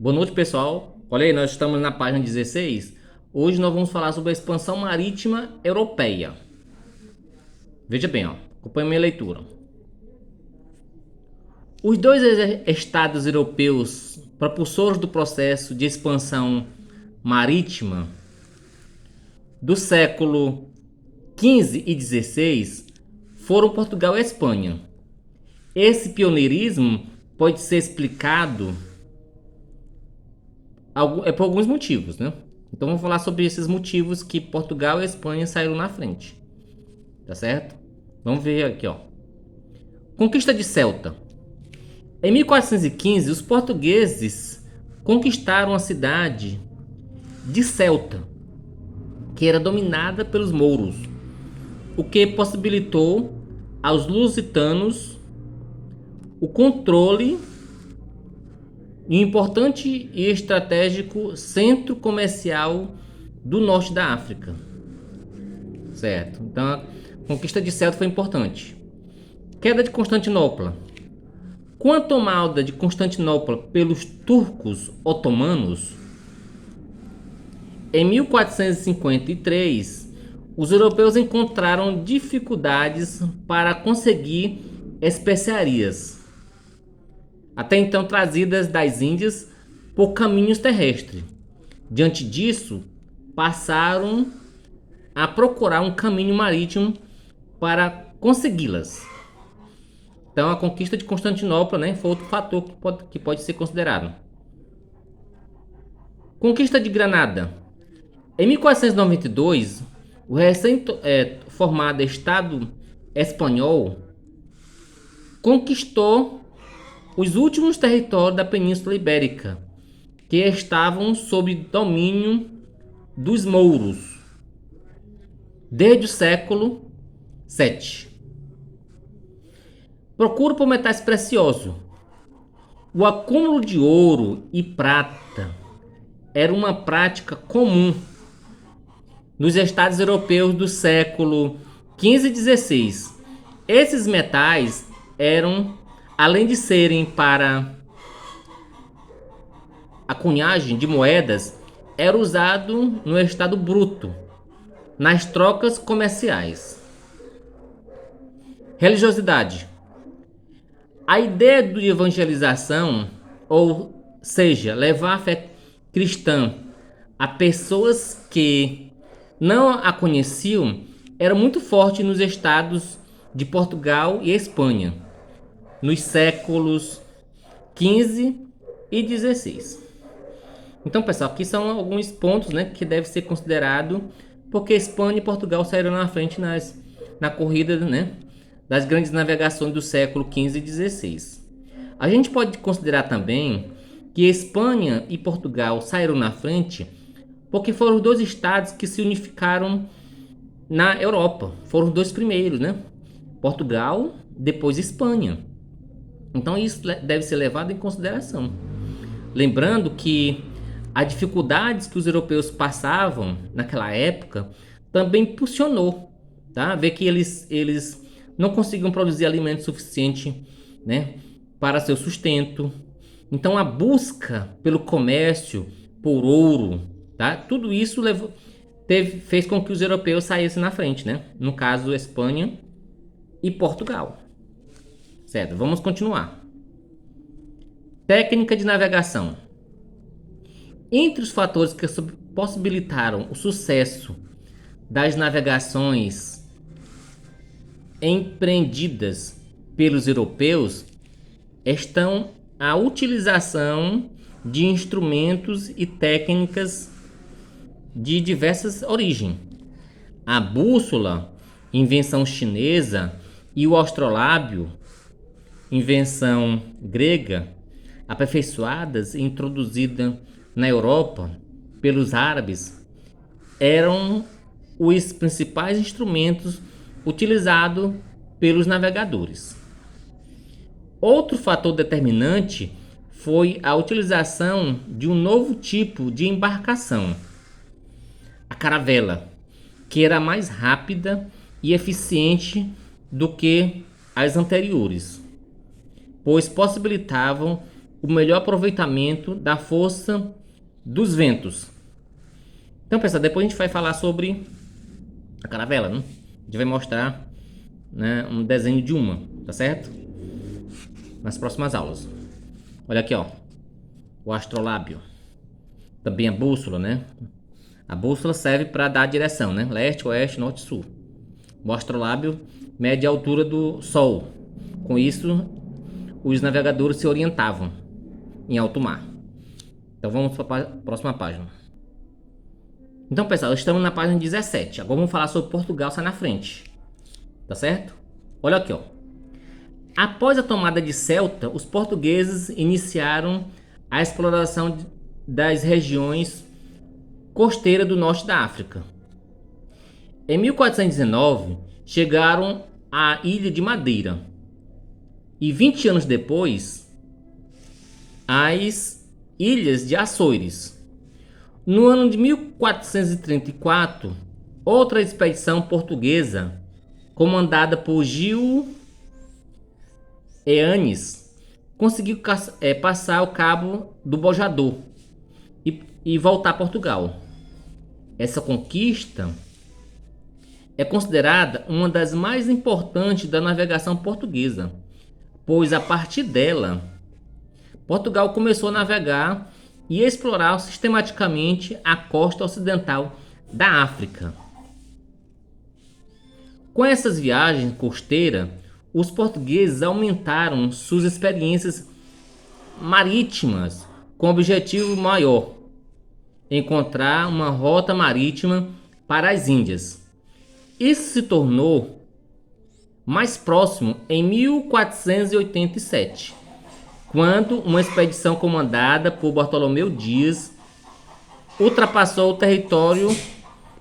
Boa noite, pessoal. Olha aí, nós estamos na página 16. Hoje nós vamos falar sobre a expansão marítima europeia. Veja bem, ó, acompanhe minha leitura. Os dois estados europeus propulsores do processo de expansão marítima do século XV e XVI foram Portugal e Espanha. Esse pioneirismo pode ser explicado por alguns motivos, né? Então vamos falar sobre esses motivos que Portugal e Espanha saíram na frente, tá certo? Vamos ver aqui, ó. Conquista de Celta. Em 1415, os portugueses conquistaram a cidade de Celta, que era dominada pelos mouros, o que possibilitou aos lusitanos o controle de um importante e estratégico centro comercial do norte da África. Certo? Então a conquista de Celta foi importante. Queda de Constantinopla. Com a tomada de Constantinopla pelos turcos otomanos, em 1453, os europeus encontraram dificuldades para conseguir especiarias, até então trazidas das Índias por caminhos terrestres. Diante disso, passaram a procurar um caminho marítimo para consegui-las. Então, a conquista de Constantinopla, né, foi outro fator que pode ser considerado. Conquista de Granada. Em 1492, o recém-formado Estado espanhol conquistou os últimos territórios da Península Ibérica, que estavam sob domínio dos mouros desde o século VII. Procura por metais preciosos. O acúmulo de ouro e prata era uma prática comum nos estados europeus do século XV e XVI. Esses metais eram, além de serem para a cunhagem de moedas, era usado no estado bruto, nas trocas comerciais. Religiosidade. A ideia de evangelização, ou seja, levar a fé cristã a pessoas que não a conheciam, era muito forte nos estados de Portugal e Espanha, nos séculos XV e XVI. Então, pessoal, aqui são alguns pontos, né, que deve ser considerado, porque Espanha e Portugal saíram na frente na corrida, né, das grandes navegações do século XV e XVI. A gente pode considerar também que Espanha e Portugal saíram na frente porque foram os dois estados que se unificaram na Europa. Foram os dois primeiros, né? Portugal, depois Espanha. Então isso deve ser levado em consideração. Lembrando que as dificuldades que os europeus passavam naquela época também impulsionou, tá? Ver que eles não conseguiam produzir alimento suficiente, né, para seu sustento. Então a busca pelo comércio, por ouro, tá? Tudo isso fez com que os europeus saíssem na frente, né? No caso, Espanha e Portugal. Certo, vamos continuar. Técnica de navegação. Entre os fatores que possibilitaram o sucesso das navegações empreendidas pelos europeus estão a utilização de instrumentos e técnicas de diversas origens. A bússola, invenção chinesa, e o astrolábio, invenção grega, aperfeiçoadas e introduzida na Europa pelos árabes, eram os principais instrumentos utilizados pelos navegadores. Outro fator determinante foi a utilização de um novo tipo de embarcação, a caravela, que era mais rápida e eficiente do que as anteriores, pois possibilitavam o melhor aproveitamento da força dos ventos. Então, pessoal, depois a gente vai falar sobre a caravela, né? A gente vai mostrar, né, um desenho de uma, tá certo? Nas próximas aulas. Olha aqui, ó, o astrolábio. Também a bússola, né? A bússola serve para dar a direção, né? Leste, oeste, norte e sul. O astrolábio mede a altura do Sol. Com isso, os navegadores se orientavam em alto mar. Então vamos para a próxima página. Então, pessoal, estamos na página 17. Agora vamos falar sobre Portugal, sai na frente. Tá certo? Olha aqui, ó. Após a tomada de Ceuta, os portugueses iniciaram a exploração das regiões costeiras do norte da África. Em 1419, chegaram à Ilha de Madeira. E 20 anos depois, às Ilhas de Açores. No ano de 1434, outra expedição portuguesa, comandada por Gil Eanes, conseguiu passar o cabo do Bojador e voltar a Portugal. Essa conquista é considerada uma das mais importantes da navegação portuguesa, pois a partir dela, Portugal começou a navegar e explorar sistematicamente a costa ocidental da África. Com essas viagens costeiras, os portugueses aumentaram suas experiências marítimas com o objetivo maior: encontrar uma rota marítima para as Índias. Isso se tornou mais próximo em 1487, quando uma expedição comandada por Bartolomeu Dias ultrapassou o território,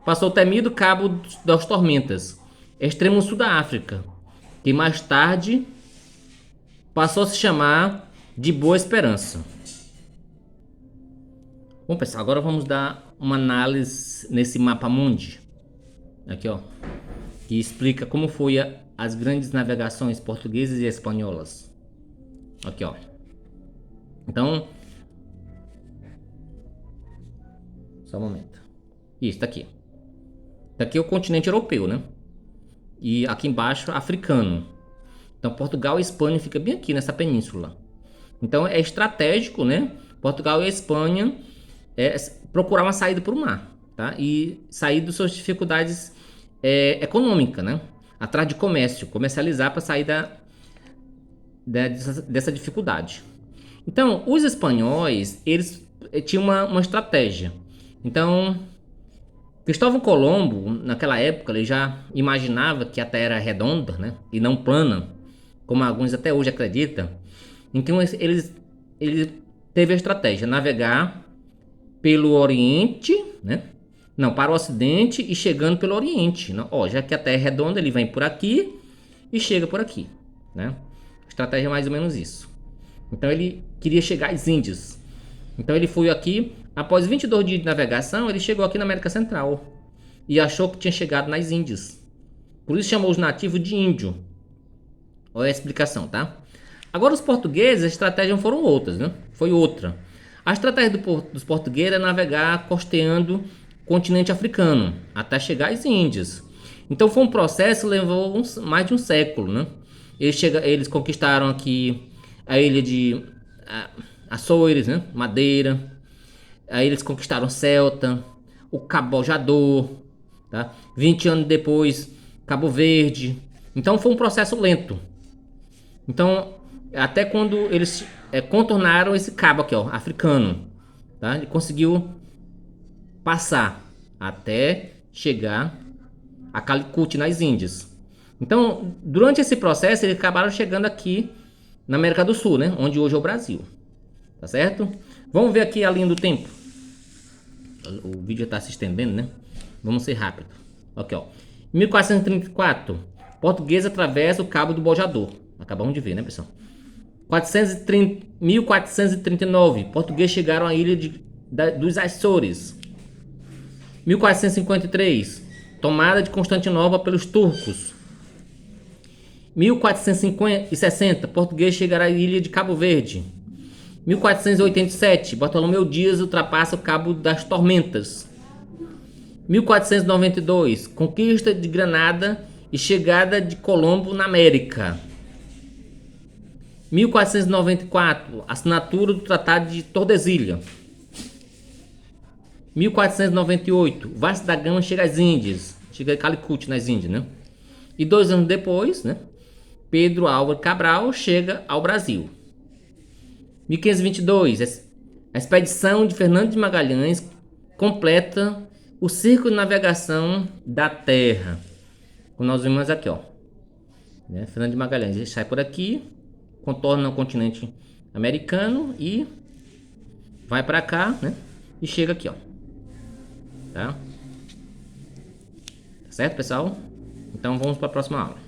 passou o temido Cabo das Tormentas, extremo sul da África, que mais tarde passou a se chamar de Boa Esperança. Bom, pessoal, agora vamos dar uma análise nesse mapa mundi. Aqui, ó, que explica como foi as grandes navegações portuguesas e espanholas. Aqui, ó. Então, só um momento. Isso, tá aqui. Daqui é o continente europeu, né? E aqui embaixo, africano. Então, Portugal e Espanha fica bem aqui nessa península. Então, é estratégico, né? Portugal e Espanha procurar uma saída para o mar, tá? E sair das suas dificuldades econômicas, né? Atrás de comércio, comercializar para sair dessa dificuldade. Então, os espanhóis, eles tinham uma estratégia. Então, Cristóvão Colombo, naquela época, ele já imaginava que a Terra era redonda, né, e não plana, como alguns até hoje acreditam. Então, ele teve a estratégia, navegar pelo Oriente, né? Não, para o Ocidente e chegando pelo Oriente. Não, ó, já que a Terra é redonda, ele vem por aqui e chega por aqui, né? A estratégia é mais ou menos isso. Então ele queria chegar às Índias. Então ele foi aqui, após 22 dias de navegação, ele chegou aqui na América Central e achou que tinha chegado nas Índias. Por isso chamou os nativos de índio. Olha a explicação, tá? Agora os portugueses, a estratégia foram outras, né? Foi outra. A estratégia dos portugueses é navegar costeando o continente africano até chegar às Índias. Então foi um processo que levou mais de um século, né? Eles conquistaram aqui a ilha de Açores, né? Madeira. Aí eles conquistaram Ceuta, o Cabo Bojador, tá? 20 anos depois, Cabo Verde. Então foi um processo lento. Então, até quando eles contornaram esse cabo aqui, ó, africano, tá? Ele conseguiu passar até chegar a Calicut, nas Índias. Então, durante esse processo, eles acabaram chegando aqui na América do Sul, né? Onde hoje é o Brasil. Tá certo? Vamos ver aqui a linha do tempo. O vídeo está se estendendo, né? Vamos ser rápido. Aqui, ó. 1434, português atravessa o Cabo do Bojador. Acabamos de ver, né, pessoal? 1439, portugueses chegaram à ilha dos Açores. 1453, tomada de Constantinopla pelos turcos. 1460, português chegará à ilha de Cabo Verde. 1487, Bartolomeu Dias ultrapassa o Cabo das Tormentas. 1492, conquista de Granada e chegada de Colombo na América. 1494, assinatura do Tratado de Tordesilhas. 1498, Vasco da Gama chega às Índias, chega a Calicut nas Índias, né? E 2 anos depois, né, Pedro Álvares Cabral chega ao Brasil. 1522, a expedição de Fernando de Magalhães completa o círculo de navegação da Terra. Como nós vimos aqui, ó, né, Fernando de Magalhães, ele sai por aqui, contorna o continente americano e vai para cá, né, e chega aqui, ó. Tá certo, pessoal? Então vamos para a próxima aula.